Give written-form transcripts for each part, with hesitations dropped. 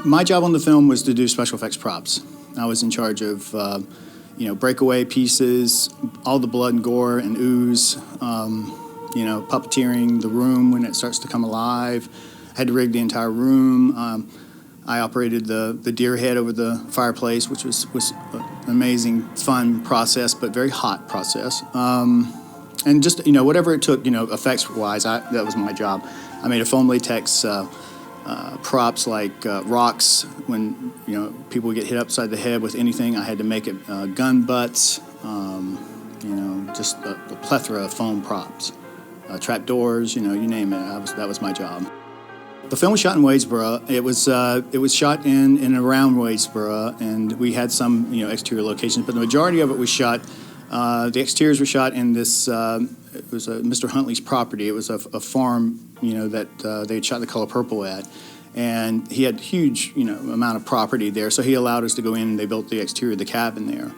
My job on the film was to do special effects props. I was in charge of, breakaway pieces, all the blood and gore and ooze, puppeteering the room when it starts to come alive. I had to rig the entire room. I operated the deer head over the fireplace, which was an amazing, fun process, but very hot process. And just, whatever it took, effects-wise, that was my job. I made a foam latex props like rocks. When, people would get hit upside the head with anything, I had to make it gun butts, just a plethora of foam props. Trap doors, you name it. That was my job. The film was shot in Wadesboro. It was shot in and around Wadesboro, and we had some exterior locations, but the majority of it was shot. The exteriors were shot in this. It was Mr. Huntley's property. It was a farm, that they had shot The Color Purple at, and he had huge, amount of property there. So he allowed us to go in, and they built the exterior of the cabin there.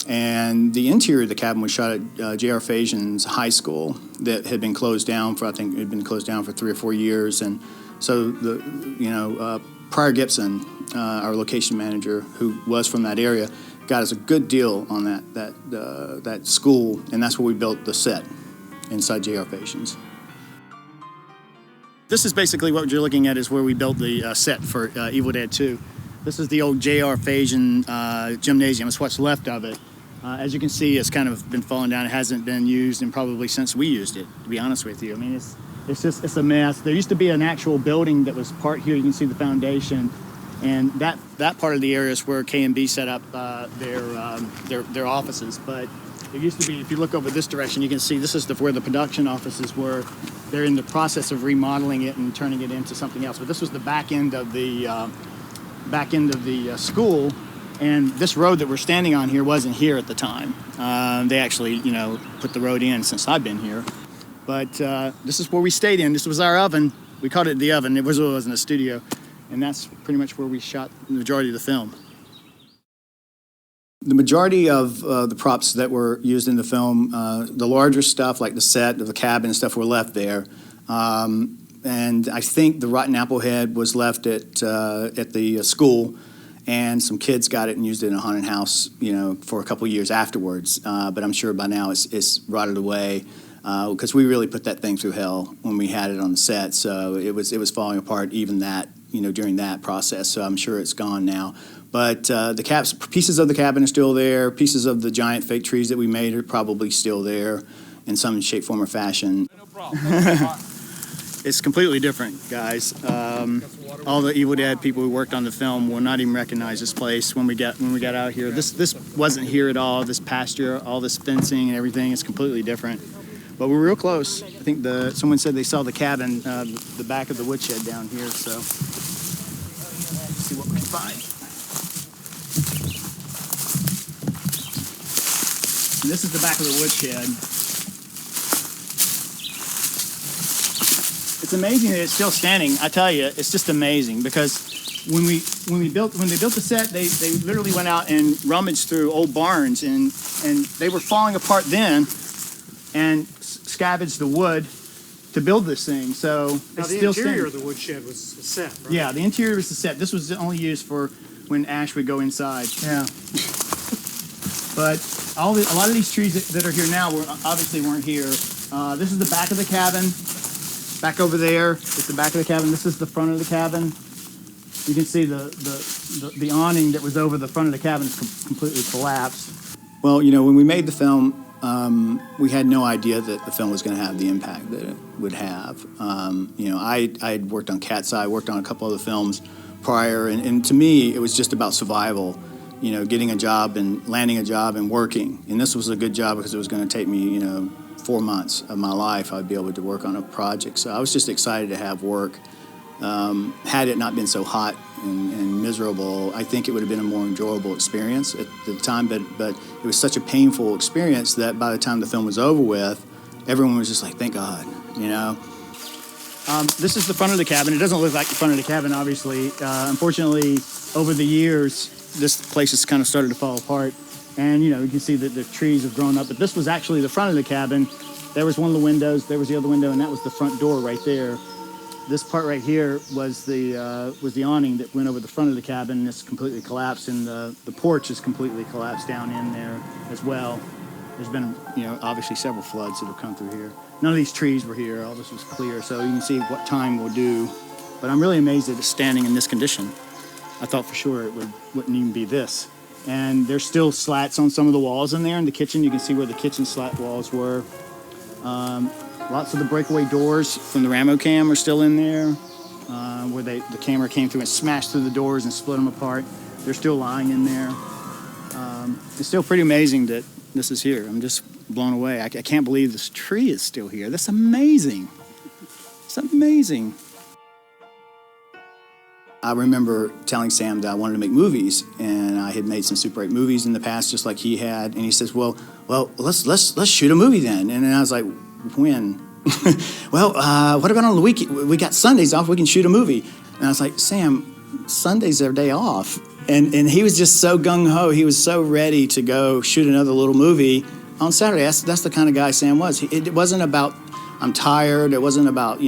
And the interior of the cabin was shot at J.R. Fasion's high school that had been closed down for, I think it had been closed down for 3 or 4 years. And so Pryor Gibson, our location manager, who was from that area, got us a good deal on that school, and that's where we built the set inside J.R. Fasion's. This is basically what you're looking at is where we built the set for Evil Dead 2. This is the old J.R. Fasion gymnasium. It's what's left of it. As you can see, it's kind of been falling down. It hasn't been used and probably since we used it, to be honest with you. I mean, it's a mess. There used to be an actual building that was part here. You can see the foundation. And that part of the area is where K&B set up their offices. But it used to be, if you look over this direction, you can see this is where the production offices were. They're in the process of remodeling it and turning it into something else. But this was the back end of the school, and this road that we're standing on here wasn't here at the time. They actually, put the road in since I've been here. But this is where we stayed in. This was our oven. We called it the oven. It wasn't a studio. And that's pretty much where we shot the majority of the film. The majority of the props that were used in the film, the larger stuff like the set, the cabin and stuff were left there. And I think the rotten apple head was left at the school, and some kids got it and used it in a haunted house, for a couple years afterwards. But I'm sure by now it's rotted away because we really put that thing through hell when we had it on the set. So it was falling apart even that, during that process. So I'm sure it's gone now. But pieces of the cabin are still there. Pieces of the giant fake trees that we made are probably still there in some shape, form, or fashion. No problem. It's completely different, guys. All the Evil Dead people who worked on the film will not even recognize this place when we got out here. This wasn't here at all. This pasture, all this fencing and everything is completely different. But we're real close. I think someone said they saw the cabin, the back of the woodshed down here. So let's see what we can find. And this is the back of the woodshed. It's amazing that it's still standing. I tell you, it's just amazing because when they built the set, they literally went out and rummaged through old barns and they were falling apart then, and scavenged the wood to build this thing. So now the interior of the woodshed was a set, right? Yeah, the interior was the set. This was only used for when Ash would go inside. Yeah. But a lot of these trees that are here now obviously weren't here. This is the back of the cabin. Back over there is the back of the cabin. This is the front of the cabin. You can see the awning that was over the front of the cabin is completely collapsed. Well, when we made the film, we had no idea that the film was going to have the impact that it would have. I had worked on Cat's Eye, worked on a couple other films prior, and to me, it was just about survival. Getting a job and landing a job and working. And this was a good job because it was going to take me, 4 months of my life I'd be able to work on a project. So I was just excited to have work. Had it not been so hot and miserable, I think it would have been a more enjoyable experience at the time. But it was such a painful experience that by the time the film was over with, everyone was just like, thank God, This is the front of the cabin. It doesn't look like the front of the cabin, obviously. Unfortunately, over the years, this place has kind of started to fall apart. And, you can see that the trees have grown up. But this was actually the front of the cabin. There was one of the windows, there was the other window, and that was the front door right there. This part right here was the awning that went over the front of the cabin, and it's completely collapsed, and the porch is completely collapsed down in there as well. There's been, obviously several floods that have come through here. None of these trees were here. All this was clear, so you can see what time will do. But I'm really amazed that it's standing in this condition. I thought for sure it wouldn't even be this. And there's still slats on some of the walls in there in the kitchen. You can see where the kitchen slat walls were. Lots of the breakaway doors from the Ramo cam are still in there, where the camera came through and smashed through the doors and split them apart. They're still lying in there. It's still pretty amazing that this is here. I'm just blown away. I can't believe this tree is still here. That's amazing. It's amazing. I remember telling Sam that I wanted to make movies, and I had made some Super 8 movies in the past, just like he had. And he says, "Well, let's shoot a movie then." And then I was like, "When?" "Well, what about on the weekend? We got Sundays off. We can shoot a movie." And I was like, "Sam, Sundays are day off." And he was just so gung-ho. He was so ready to go shoot another little movie on Saturday. That's the kind of guy Sam was. It wasn't about, I'm tired. It wasn't about,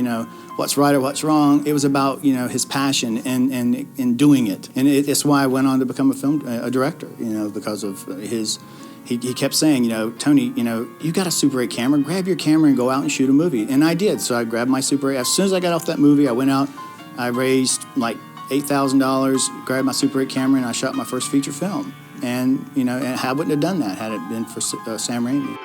what's right or what's wrong. It was about, his passion and doing it. And it's why I went on to become a director, because of his... He kept saying, "Tony, you got a Super 8 camera. Grab your camera and go out and shoot a movie." And I did. So I grabbed my Super 8. As soon as I got off that movie, I went out. I raised like $8,000, grabbed my Super 8 camera, and I shot my first feature film. And, I wouldn't have done that had it been for Sam Raimi.